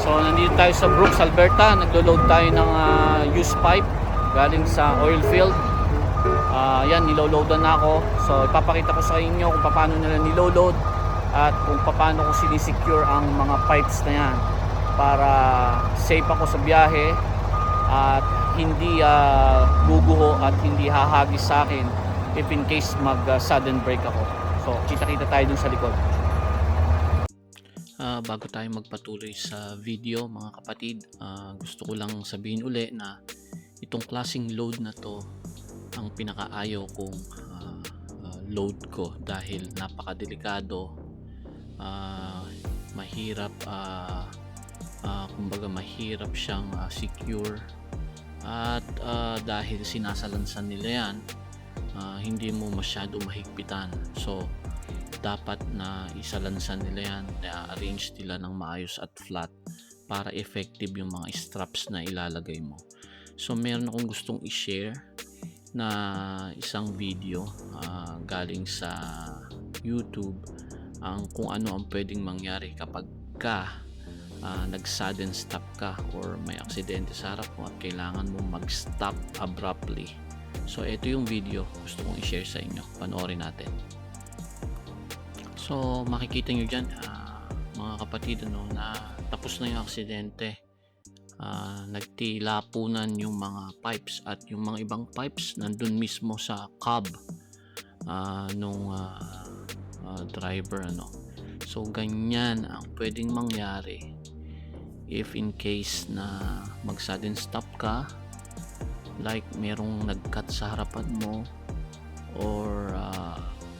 So nandito tayo sa Brooks, Alberta. Naglo-load tayo ng used pipe galing sa oil field. Yan, niloloadan na ako. So ipapakita ko sa inyo kung paano nila niloload at kung paano ko sinisecure ang mga pipes na yan para safe ako sa biyahe at hindi guguho at hindi hahagis sa akin if in case mag sudden break ako. So kita-kita tayo dun sa likod. Bago tayo magpatuloy sa video mga kapatid, gusto ko lang sabihin uli na itong klaseng load na to ang pinakaayaw kong load ko dahil napakadelikado, mahirap, kumbaga mahirap siyang secure at dahil sinasalansan nila yan, hindi mo masyado mahigpitan. So dapat na isalansan nila yan, na-arrange nila ng maayos at flat para effective yung mga straps na ilalagay mo. So meron akong gustong i-share na isang video galing sa YouTube kung ano ang pwedeng mangyari kapag nag-sudden stop ka or may aksidente sa harap mo at kailangan mo mag-stop abruptly. So ito yung video gusto kong i-share sa inyo, panoorin natin. So makikita nyo dyan mga kapatid na tapos na yung aksidente, nagtilapunan yung mga pipes at yung mga ibang pipes nandun mismo sa cab nung driver So ganyan ang pwedeng mangyari if in case na mag sudden stop ka, like merong nag-cut sa harapan mo or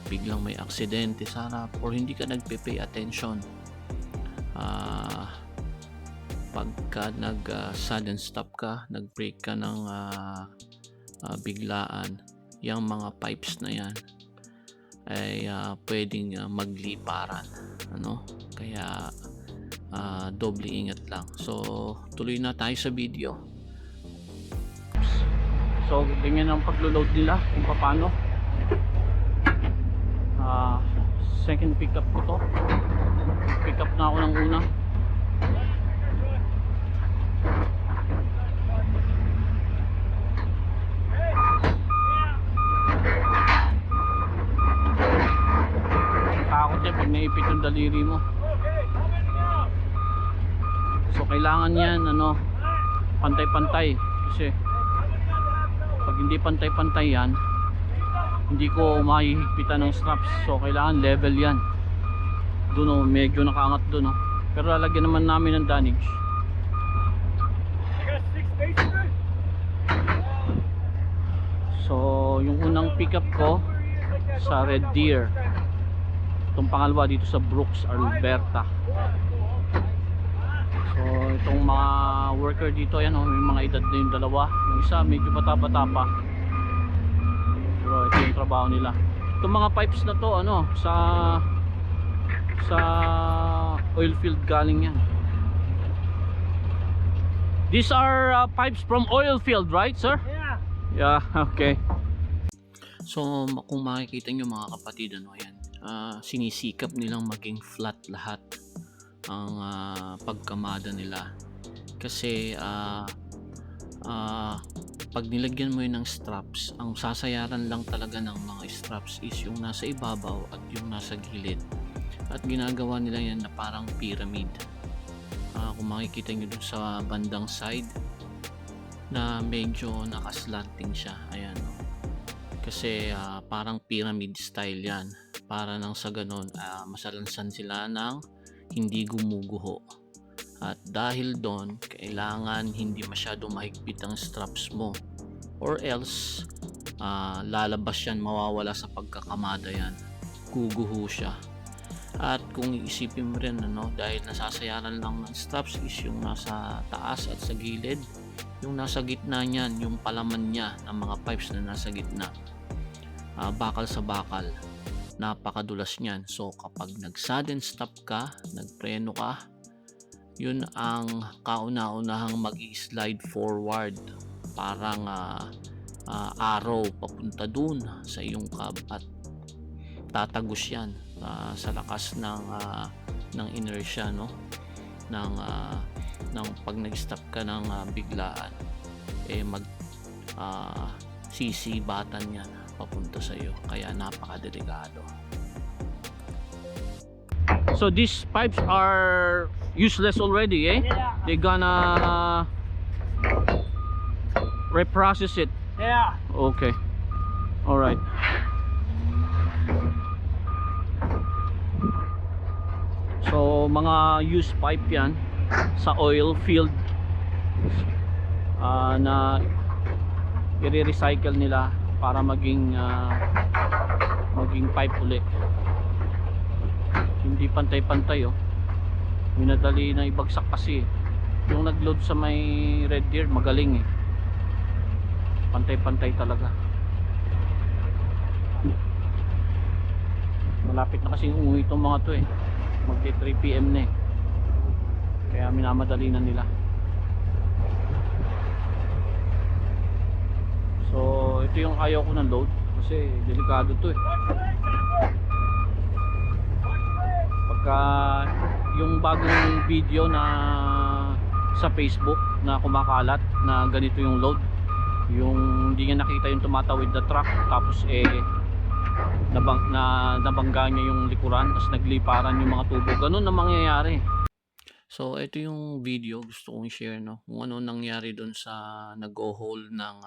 biglang may aksidente sa harap or hindi ka nagpe-pay attention. Pagka sudden stop ka, nag-brake ka ng biglaan, yung mga pipes na yan ay pwedeng magliparan, kaya doble ingat lang. So tuloy na tayo sa video. So ganyan ang paglo-load nila kung paano. Second pickup ko to. Pick up na ako ng una. Takot yan pag naipit yung daliri mo. So kailangan yan pantay-pantay, kasi pag hindi pantay-pantay yan, hindi ko mahihigpitan ng straps. So kailangan level yan. Doon medyo nakaangat doon pero lalagyan naman namin ng damage. So yung unang pickup ko sa Red Deer, itong pangalawa dito sa Brooks, Alberta. So itong mga worker dito, yan may mga edad na yung dalawa. Yung isa medyo bata-bata pa, pero ito yung trabaho nila. Itong mga pipes na to sa oil field galing yan. These are pipes from oil field, right sir? Yeah, okay. So kung makikita nyo mga kapatid, yan, sinisikap nilang maging flat lahat ang pagkamada nila, kasi pag nilagyan mo yun ng straps, ang sasayaran lang talaga ng mga straps is yung nasa ibabaw at yung nasa gilid, at ginagawa nila yan na parang pyramid. Kung makikita nyo dun sa bandang side na medyo nakaslanting siya, ayan kasi parang pyramid style yan, para nang sa ganon masalansan sila ng hindi gumuguho. At dahil doon, kailangan hindi masyado mahigpit ang straps mo, or else lalabas yan, mawawala sa pagkakamada yan, guguho siya. At kung iisipin mo rin, dahil nasasayaran lang ng straps is yung nasa taas at sa gilid, yung nasa gitna niyan, yung palaman niya ng mga pipes na nasa gitna, bakal sa bakal, napakadulas niyan. So kapag nag sudden stop ka, nagpreno ka, yun ang kauna-unahang mag-slide forward, parang arrow papunta dun sa iyong cab, at tatagos yan sa lakas ng inertia, ng pag nag-stop ka ng biglaan, sisibatan yan papunta sa iyo, kaya napakadelikado. So these pipes are useless already, eh? Yeah. They gonna reprocess it. Yeah. Okay. All right. So mga used pipe yan sa oil field, na i-recycle nila para maging pipe uli. Hindi pantay-pantay, oh. Minadali na ibagsak kasi. Yung nag-load sa may Red Deer magaling, eh. Pantay-pantay talaga. Malapit na kasi umuwi itong mga to, eh. Magti 3 PM na, eh. Kaya minamadali na nila. So ito yung ayaw ko ng load kasi delikado to, eh. Pagka yung bagong video na sa Facebook na kumakalat na ganito yung load, yung hindi niya nakita yung tumatawid na truck, tapos nabangga niya yung likuran, tapos nagliparan yung mga tubo, ganun na mangyayari. So ito yung video gusto kong share, no, kung ano nangyari doon sa nag-o-hold ng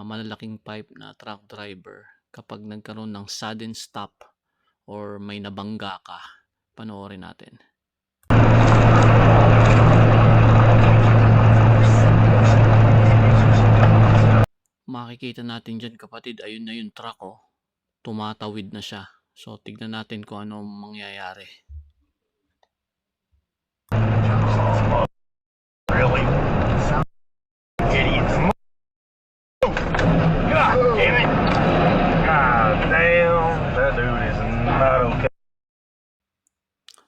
malalaking pipe na truck driver kapag nagkaroon ng sudden stop or may nabangga ka. Panoorin natin. Makikita natin dyan, kapatid, ayun na yung truck, oh. Tumatawid na siya. So tignan natin kung ano mangyayari. Really? Idiots. God damn it. God damn. That dude is not okay.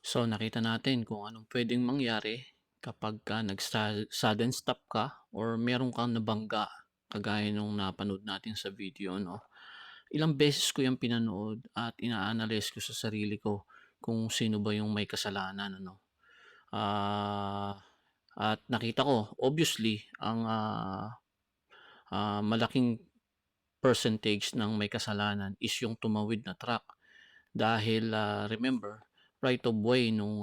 So nakita natin kung anong pwedeng mangyari kapag nag-sudden stop ka or meron kang nabangga, kagaya nung napanood natin sa video, no? Ilang beses ko yung pinanood at ina-analyze ko sa sarili ko kung sino ba yung may kasalanan, ano. At nakita ko, obviously, ang malaking percentage ng may kasalanan is yung tumawid na truck. Dahil remember, right of way nung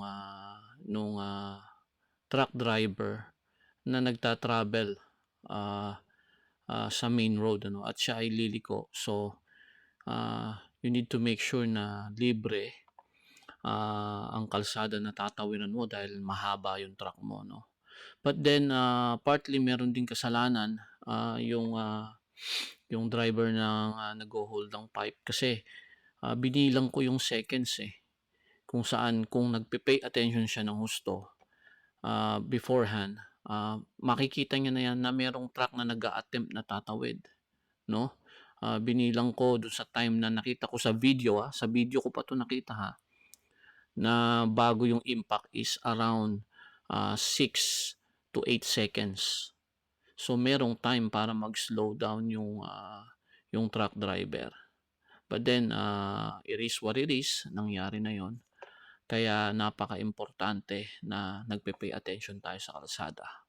truck driver na nagta-travel sa main road, ano, at siya ay liliko. So you need to make sure na libre ang kalsada na tatawiran mo dahil mahaba yung truck mo, no. But then partly meron din kasalanan yung driver na nag-hold ng pipe, kasi binilang ko yung seconds, eh, kung nagpe-pay attention siya ng husto beforehand, makikita niya na yan na merong truck na nag-a-attempt na tatawid, no. Binilang ko doon sa time na nakita ko sa video, sa video ko pa to nakita, na bago yung impact is around 6 to 8 seconds. So merong time para mag-slow down yung truck driver. But then it is what it is, nangyari na yon. Kaya napaka-importante na nagpe-pay attention tayo sa kalsada.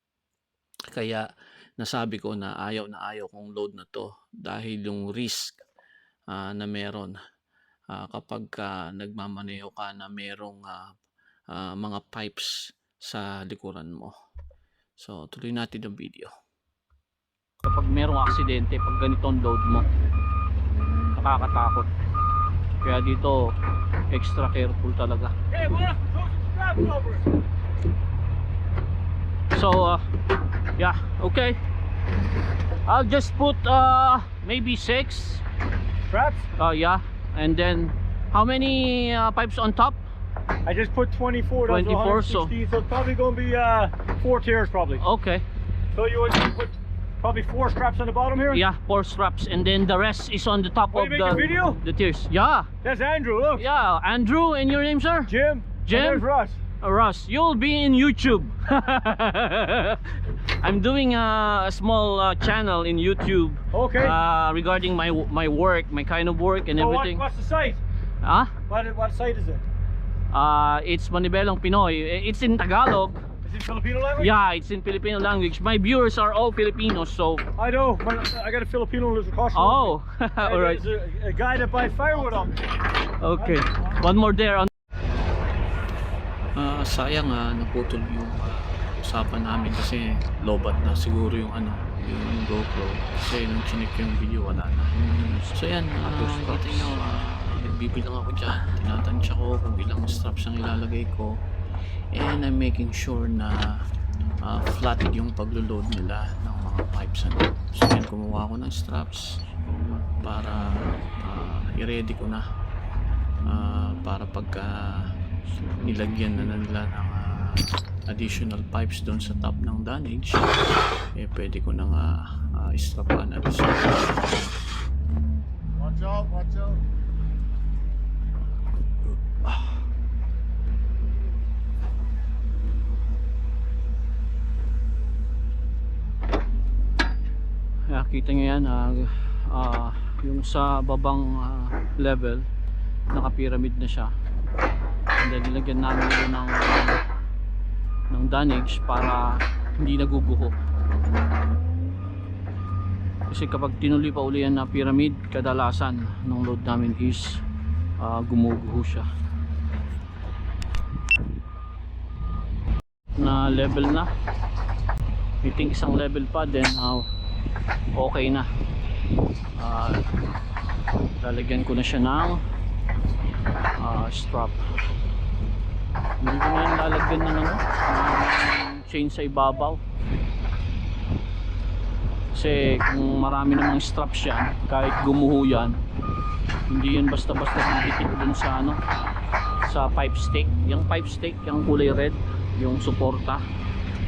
Kaya nasabi ko na ayaw kong load na to dahil yung risk na meron kapag nagmamaneho ka na merong mga pipes sa likuran mo. So tuloy natin ang video. Kapag merong aksidente, pag ganitong load mo, nakakatakot. Kaya dito extra careful talaga. So yeah, okay, I'll just put maybe 6 Straps? yeah, and then how many pipes on top? I just put 24. 24, so it's probably going to be 4 tiers probably. Okay, So you would put probably 4 straps on the bottom here? yeah, 4 straps, and then the rest is on the top Oh, of you making a video? the tiers. Yeah, That's Andrew, look. yeah, Andrew, and your name, sir? Jim. Jim? And there's Russ. Russ, you'll be in YouTube. I'm doing a small channel in YouTube Okay. regarding my work, my kind of work and So everything. what's the site? Huh? What site is it? It's Manibelang Pinoy. It's in Tagalog. Is it Filipino language? Yeah, it's in Filipino language. My viewers are all Filipinos, so. I know. I got a Filipino who lives across the Oh, all right. There's a guy that buys firewood up. Okay. One more there. Sayang naputol yung usapan namin kasi lobat na siguro yung yung GoPro kasi nung chinik yung video wala na. So yan, kita nyo, nagbibilang ako dyan, tinatansya ko kung ilang straps ang ilalagay ko, and I'm making sure na flat yung paglo-load nila ng mga pipes. So yan, kumuha ko ng straps para i-ready ko na para pagka nilagyan na nila ng additional pipes doon sa top ng dunnage, pwede ko nang istrapan at isa. Watch out, watch out. Kita nyo yan, yung sa babang level naka-pyramid na siya, and then nilagyan namin yun ng dunnage para hindi naguguho. Kasi kapag tinuloy pa uli yan na pyramid, kadalasan ng load namin is gumuguho siya. Na level na, I think isang level pa, then okay na. Lalagyan ko na siya ng strap. Hindi ko na yung lalagyan ng chain sa ibabaw, kasi kung marami namang straps yan, kahit gumuho yan, hindi yan basta-basta didikit dun sa sa pipe stick. Yung pipe stick, yung kulay red, yung suporta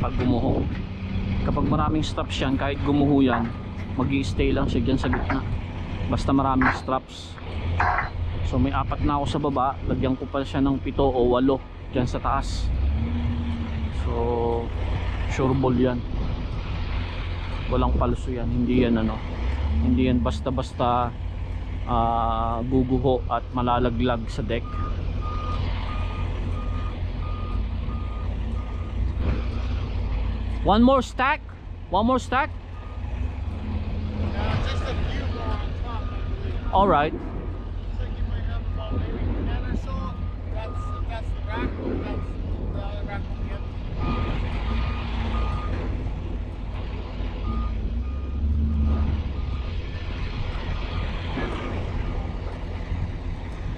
pag gumuho. Kapag maraming straps yan, kahit gumuho yan, mag-i-stay lang siya dyan sa gitna basta maraming straps. So may 4 na ako sa baba, lagyan ko pa siya ng 7 o 8 dyan sa taas. So sure ball yan, walang palso yan, hindi yan basta-basta guguho at malalaglag sa deck. One more stack. Just a few more on top, I believe. All right. Looks like you might have about maybe 10 or so. That's the rack. That's the other rack will be empty.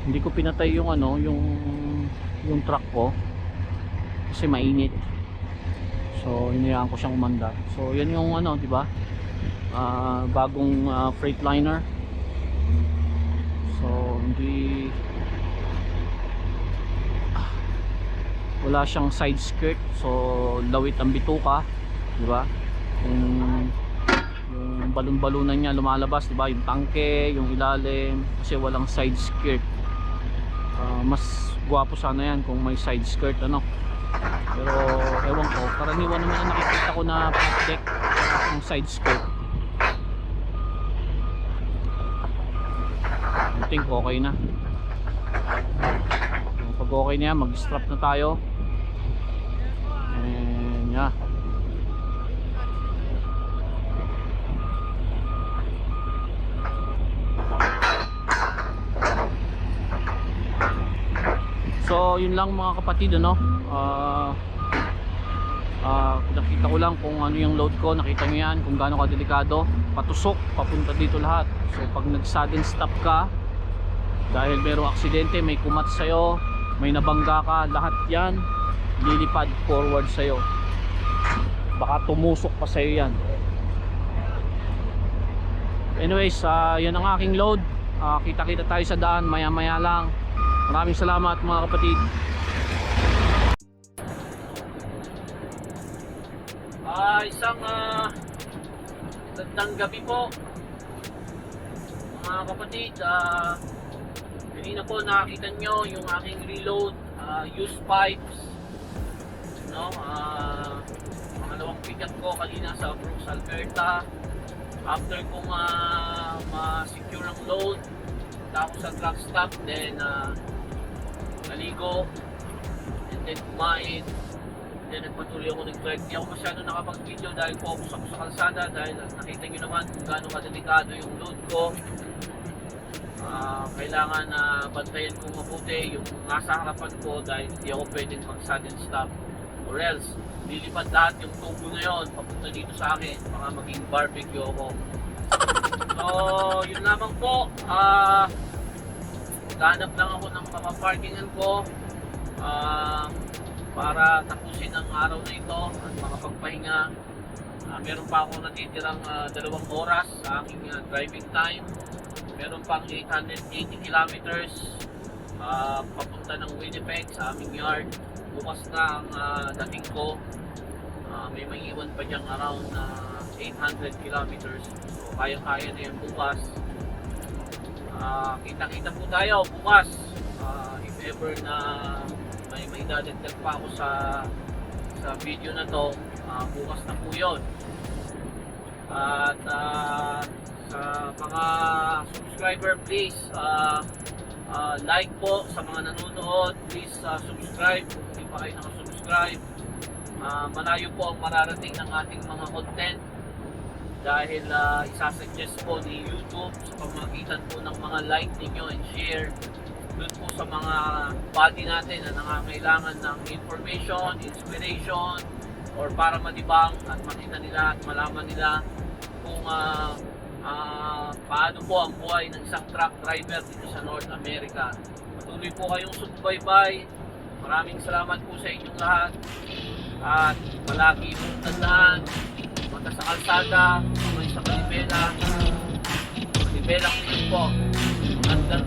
Hindi ko pinatay yung yung truck ko kasi mainit. So hinayaan ko siyang umandar. So yan yung di ba? Bagong Freightliner. So hindi wala siyang side skirt. So lawit ang bituka, di ba? Yung balon-balunan niya lumalabas, di ba? Yung tangke, yung ilalim, kasi walang side skirt. Mas gwapo sana yan kung may side skirt, pero ewan ko, karaniwan naman na nakikita ko na flat deck yung side skirt. I think okay na. Pag okay na yan, mag-strap na tayo, and yeah. So yun lang mga kapatid, nakita ko lang kung ano yung load ko. Nakita nyo yan kung gaano kadelikado, patusok papunta dito lahat. So pag nag sudden stop ka dahil merong aksidente, may kumat sa'yo, may nabangga ka, lahat yan lilipad forward sa'yo. Baka tumusok pa sa'yo yan. Anyways, yan ang aking load. Kita-kita tayo sa daan maya maya lang. Maraming salamat mga kapatid. Isang gandang gabi po mga kapatid. Kanina po nakita nyo yung aking reload, used pipes, pangalawang pick-up ko kanina sa Brooks, Alberta. After kong ma-secure ang load, tapos sa truck stop, then naligo, then kumain, then nagpatuloy ako nag-trek. Hindi ako masyado nakapag-video dahil focus ako sa kalsada dahil nakita nyo naman kung gaano kadelikado yung load ko. Kailangan na bantayan kong mabuti yung nasa harapan ko dahil hindi ako pwedeng mag-sudden stop or else lilipad lahat yung tubo na yun papunta dito sa akin, baka maging barbecue ako. So yun lamang po, maghanap lang ako ng makaparkingan ko para tapusin ang araw na ito at makapagpahinga. Meron pa ako natitirang 2 oras sa aking driving time. Meron pang 880 kilometers papunta ng Winnipeg sa aming yard. Bukas na ang dating ko. May maiiwan pa diyang around 800 kilometers. So kaya-kaya na yan bukas. Kita-kita po tayo bukas. If ever na may dadagdag pa ako sa video na to, bukas na po yun. At sa mga subscriber, please like po. Sa mga nanonood, please subscribe kung hindi pa kayo nakasubscribe. Malayo po ang mararating ng ating mga content dahil isasuggest po ni YouTube sa pamamagitan po ng mga like ninyo and share doon po sa mga body natin na nangangailangan ng information, inspiration, or para matibang at makita nila at malaman nila kung paano po ang buhay ng isang truck driver dito sa North America. Patuloy po kayong sumubaybay. Maraming salamat po sa inyong lahat. At palagi mong tandaan, mata sa kalsada, kamay sa kalibela. Kalibela po po. Hanggang